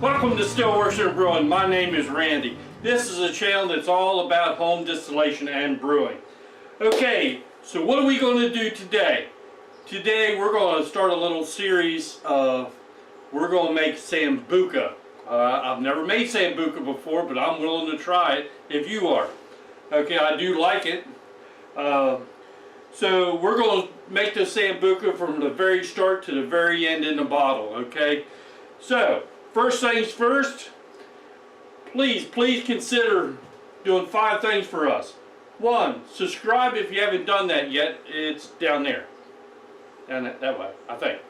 Welcome to Stillworks and Brewing. My name is Randy. This is a channel that's all about home distillation and brewing. Okay, so what are we going to do today? Today we're going to start a little series of, we're going to make Sambuca. I've never made Sambuca before, but I'm willing to try it if you are. Okay, I do like it. So we're going to make the Sambuca from the very start to the very end in the bottle, okay? So, first things first, please consider doing 5 things for us. 1, subscribe if you haven't done that yet. It's down there. Down that way, I think.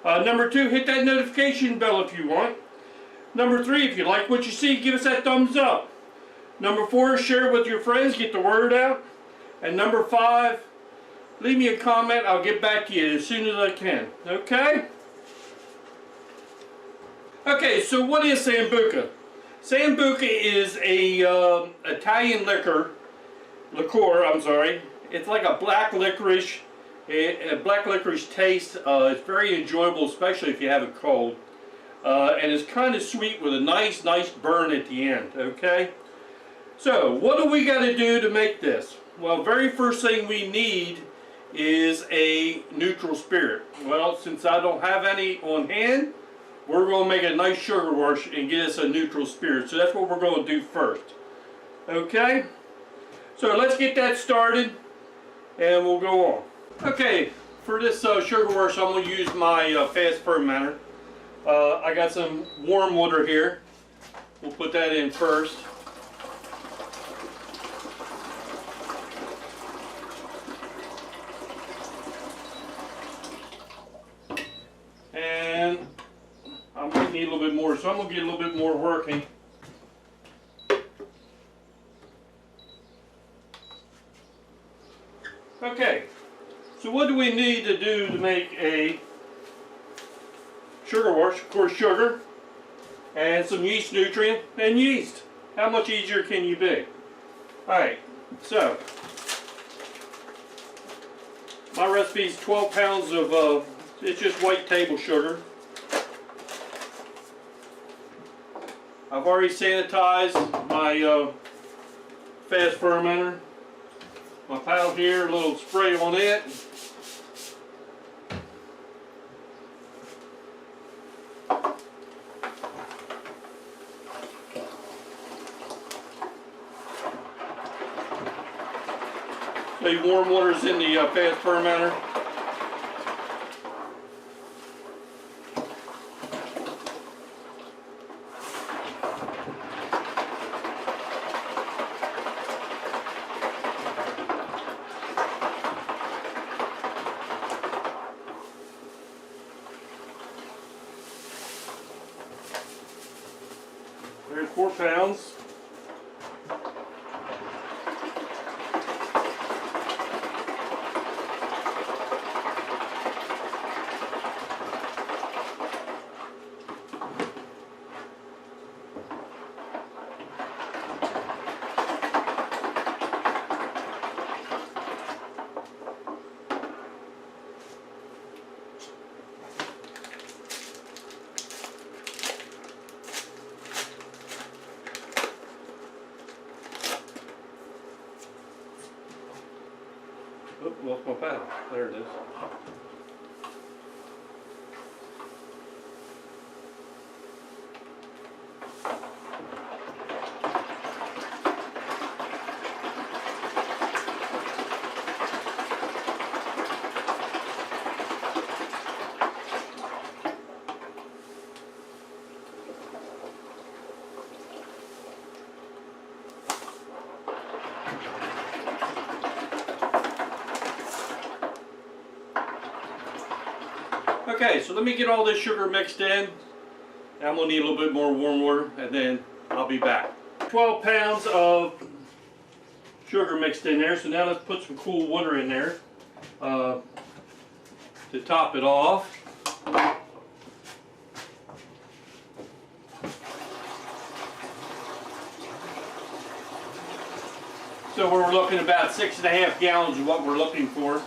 Number 2, hit that notification bell if you want. Number 3, if you like what you see, give us that thumbs up. Number 4, share it with your friends, get the word out. And number 5, leave me a comment. I'll get back to you as soon as I can. Okay? Okay, so what is Sambuca? Sambuca is a Italian liqueur. It's like a black licorice. A black licorice taste. It's very enjoyable, especially if you have a cold. And it's kind of sweet with a nice burn at the end. Okay? So, what do we got to do to make this? Well, very first thing we need is a neutral spirit. Well, since I don't have any on hand, we're going to make a nice sugar wash and get us a neutral spirit. So that's what we're going to do first. Okay? So let's get that started and we'll go on. Okay, for this sugar wash I'm going to use my fast fermenter. I got some warm water here. We'll put that in first. And I'm going to need a little bit more, so I'm going to get a little bit more working. Okay, so what do we need to do to make a sugar wash? Of course, sugar and some yeast nutrient and yeast. How much easier can you be? Alright, so my recipe is 12 pounds of it's just white table sugar. I've already sanitized my fast fermenter. My pile here, a little spray on it. The warm water is in the fast fermenter. There's 4 pounds. Oh, lost my paddle. There it is. Okay, so let me get all this sugar mixed in. I'm going to need a little bit more warm water and then I'll be back. 12 pounds of sugar mixed in there, so now let's put some cool water in there to top it off. So we're looking at about 6.5 gallons of what we're looking for.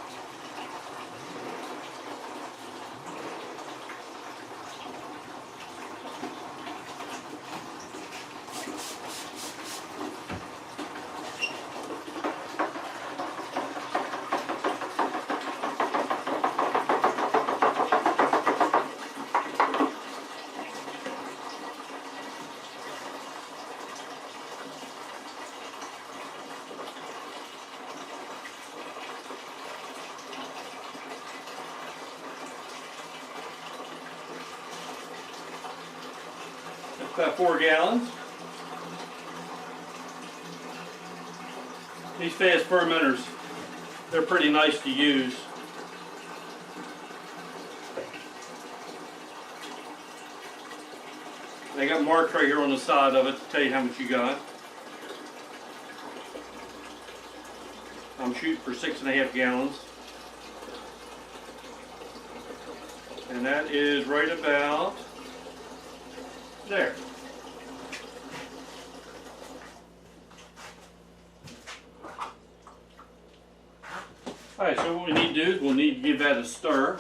About 4 gallons. These fast fermenters, they're pretty nice to use. They got marks right here on the side of it to tell you how much you got. I'm shooting for 6.5 gallons. And that is right about there. Alright, so what we need to do is we'll need to give that a stir.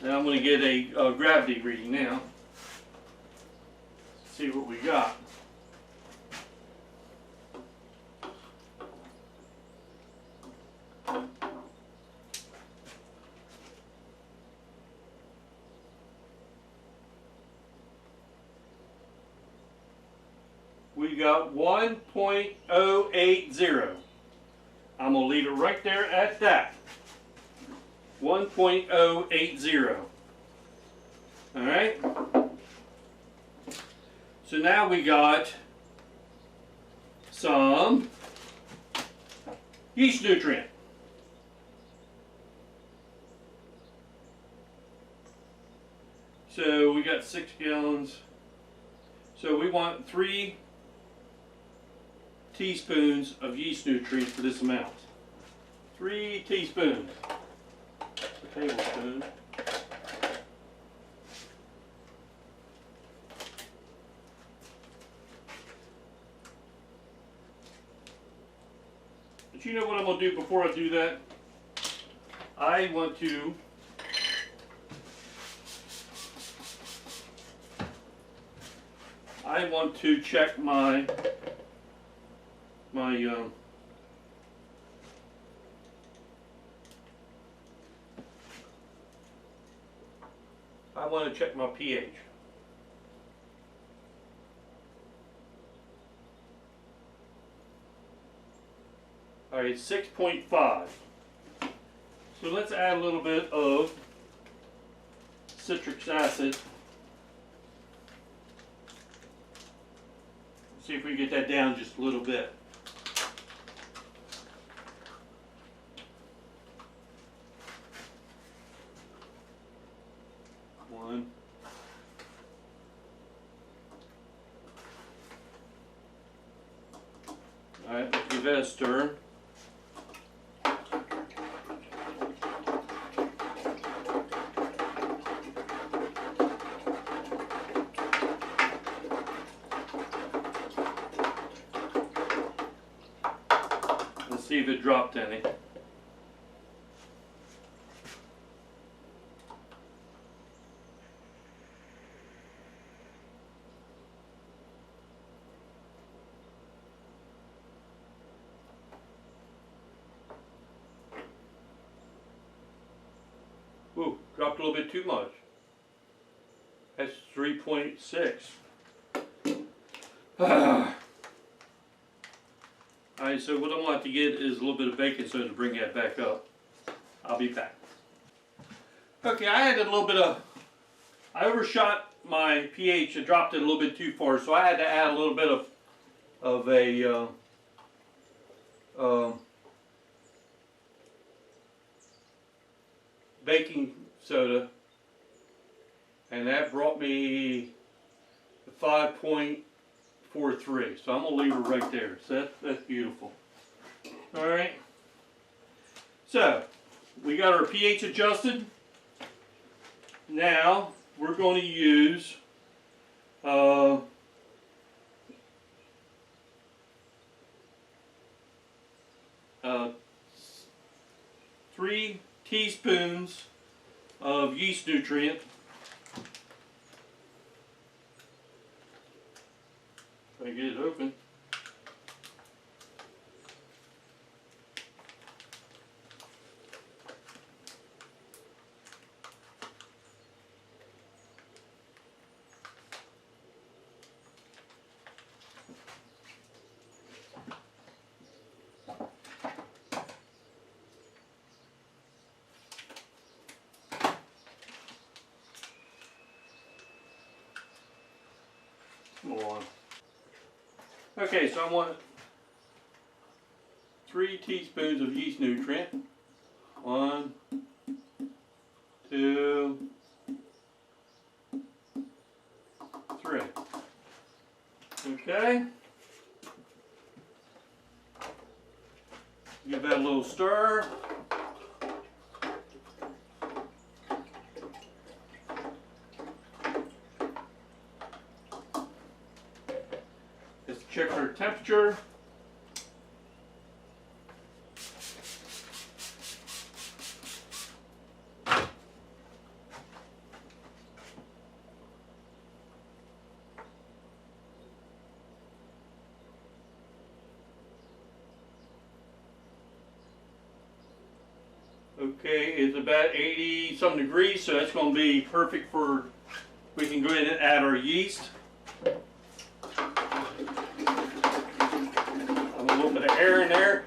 Now I'm going to get a gravity reading now. See what we got. We got 1.080. I'm going to leave it right there at that. 1.080. Alright? So now we got some yeast nutrient. So we got 6 gallons. So we want 3 teaspoons of yeast nutrient for this amount. 3 teaspoons. A tablespoon. But you know what I'm going to do before I do that? I want to check my I want to check my pH. Alright, 6.5. So let's add a little bit of citric acid. See if we can get that down just a little bit. One. Alright, let's give that a stir. Let's see if it dropped any. Ooh, dropped a little bit too much. That's 3.6. Alright, so what I'm going to have to get is a little bit of baking soda to bring that back up. I'll be back. Okay, I had a little bit of, I overshot my pH and dropped it a little bit too far, so I had to add a little bit of a baking soda, and that brought me to 5.43. So I'm gonna leave it right there. So that's beautiful. All right. So we got our pH adjusted. Now we're going to use 3 teaspoons of yeast nutrient. If I get it open. go on. Okay, so I want 3 teaspoons of yeast nutrient. 1, 2, 3. Okay. Give that a little stir. Let's check our temperature. Okay, it's about 80 some degrees, so that's going to be perfect for, we can go ahead and add our yeast. A little bit of air in there.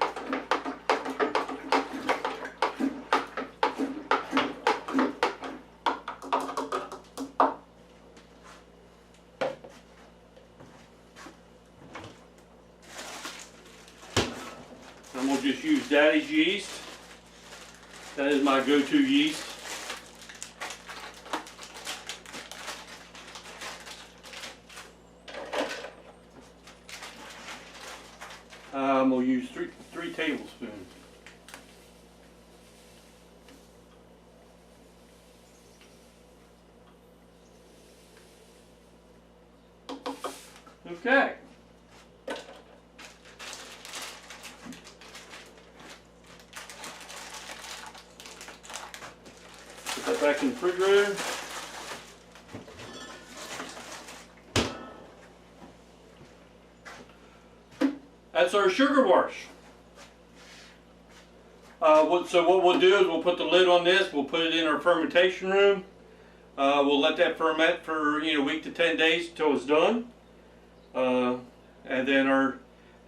I'm going to just use Daddy's yeast. That is my go-to yeast. I'm going to use three tablespoons. Okay. Put that back in the refrigerator. That's our sugar wash. So what we'll do is we'll put the lid on this. We'll put it in our fermentation room. We'll let that ferment for a week to 10 days until it's done. And then our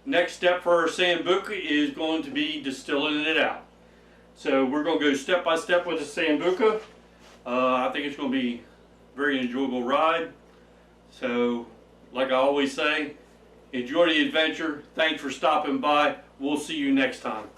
next step for our Sambuca is going to be distilling it out. So we're going to go step by step with the Sambuca. I think it's going to be a very enjoyable ride. So, like I always say, enjoy the adventure. Thanks for stopping by. We'll see you next time.